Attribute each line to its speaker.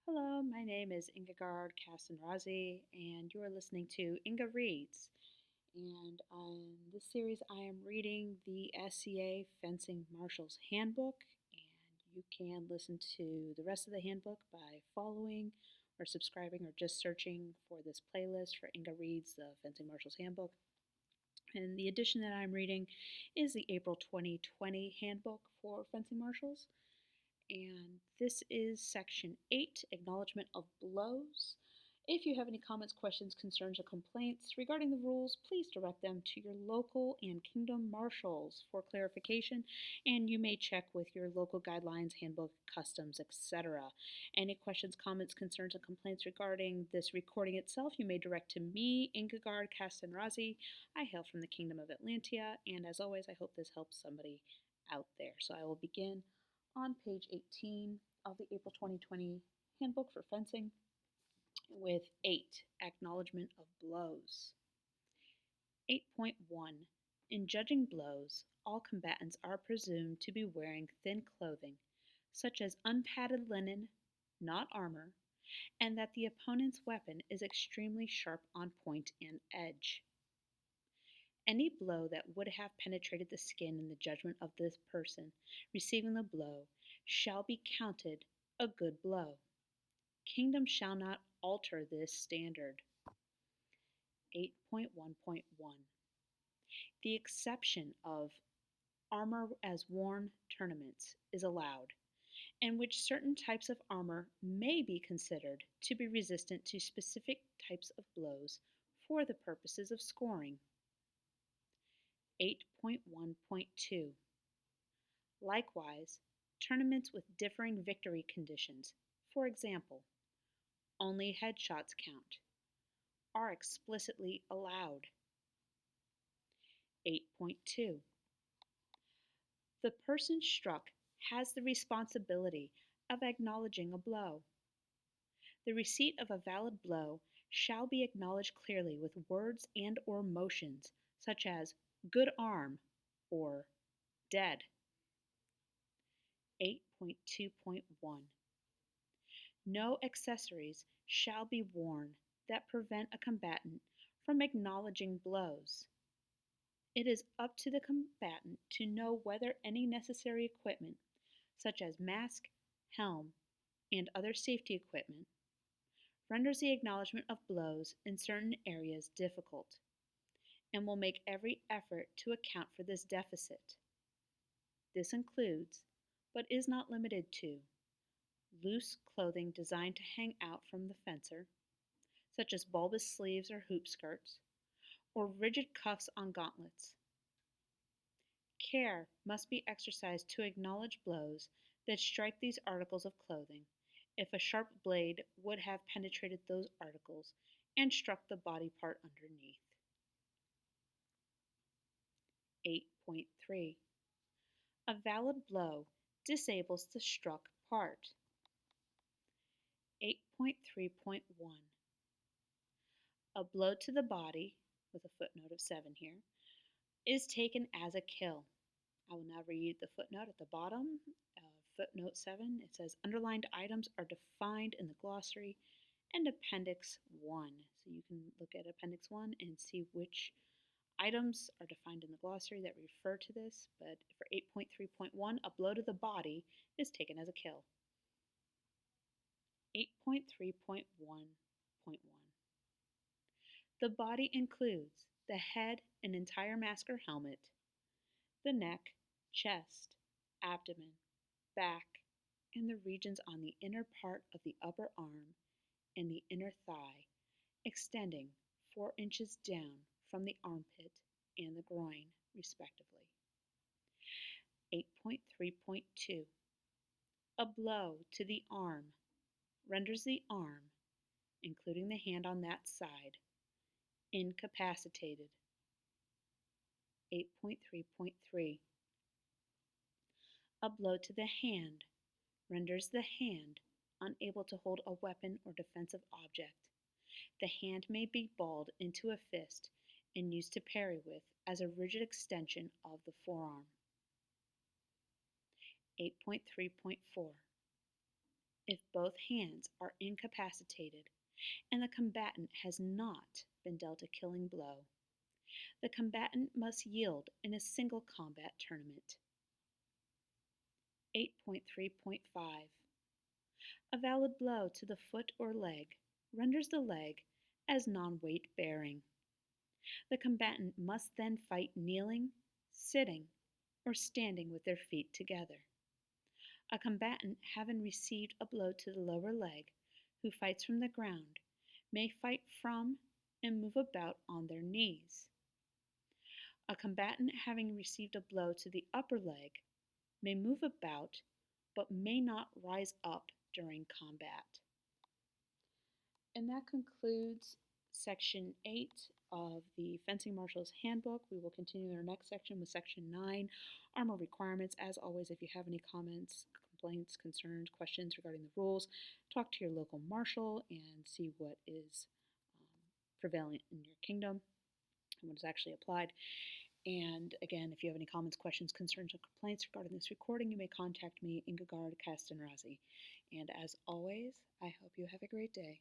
Speaker 1: Hello, my name is Inge and you are listening to Inge Reads. And on this series, I am reading the SCA Fencing Marshal's Handbook, and you can listen to the rest of the handbook by following or subscribing or just searching for this playlist for Inge Reads the Fencing Marshal's Handbook. And the edition that I'm reading is the April 2020 Handbook for Fencing Marshals. And this is Section 8, Acknowledgement of Blows. If you have any comments, questions, concerns, or complaints regarding the rules, please direct them to your local and kingdom marshals for clarification, and you may check with your local guidelines, handbook, customs, etc. Any questions, comments, concerns, or complaints regarding this recording itself, you may direct to me, Ingegard Castanrazi. I hail from the Kingdom of Atlantia, and as always, I hope this helps somebody out there. So I will begin on page 18 of the April 2020 Handbook for Fencing with 8, Acknowledgement of Blows. 8.1. In judging blows, all combatants are presumed to be wearing thin clothing, such as unpadded linen, not armor, and that the opponent's weapon is extremely sharp on point and edge. Any blow that would have penetrated the skin in the judgment of this person receiving the blow shall be counted a good blow. Kingdom shall not alter this standard. 8.1.1. The exception of armor as worn tournaments is allowed, in which certain types of armor may be considered to be resistant to specific types of blows for the purposes of scoring. 8.1.2. Likewise, tournaments with differing victory conditions, for example, only headshots count, are explicitly allowed. 8.2. The person struck has the responsibility of acknowledging a blow. The receipt of a valid blow shall be acknowledged clearly with words and or motions such as good arm or dead. 8.2.1. No accessories shall be worn that prevent a combatant from acknowledging blows. It is up to the combatant to know whether any necessary equipment, such as mask, helm, and other safety equipment, renders the acknowledgement of blows in certain areas difficult, and will make every effort to account for this deficit. This includes, but is not limited to, loose clothing designed to hang out from the fencer, such as bulbous sleeves or hoop skirts, or rigid cuffs on gauntlets. Care must be exercised to acknowledge blows that strike these articles of clothing if a sharp blade would have penetrated those articles and struck the body part underneath. 8.3. A valid blow disables the struck part. 8.3.1. A blow to the body, with a footnote of 7 here, is taken as a kill. I will now read the footnote at the bottom. Footnote 7, it says underlined items are defined in the glossary and Appendix 1. So you can look at Appendix 1 and see which items are defined in the glossary that refer to this. But for 8.3.1, a blow to the body is taken as a kill. 8.3.1.1. The body includes the head and entire mask or helmet, the neck, chest, abdomen, back, and the regions on the inner part of the upper arm and the inner thigh, extending 4 inches down from the armpit and the groin, respectively. 8.3.2. A blow to the arm renders the arm, including the hand on that side, incapacitated. 8.3.3. A blow to the hand renders the hand unable to hold a weapon or defensive object. The hand may be balled into a fist and used to parry with as a rigid extension of the forearm. 8.3.4. If both hands are incapacitated and the combatant has not been dealt a killing blow, the combatant must yield in a single combat tournament. 8.3.5 A valid blow to the foot or leg renders the leg as non-weight bearing. The combatant must then fight kneeling, sitting, or standing with their feet together. A combatant having received a blow to the lower leg, who fights from the ground, may fight from and move about on their knees. A combatant having received a blow to the upper leg may move about but may not rise up during combat. And that concludes section 8 of the Fencing Marshal's Handbook. We will continue in our next section with section 9, Armor Requirements. As always, if you have any comments, complaints, concerns, questions regarding the rules, talk to your local marshal and see what is prevalent in your kingdom and what is actually applied. And again, if you have any comments, questions, concerns, or complaints regarding this recording, you may contact me, Inge Castanrazzi. And as always, I hope you have a great day.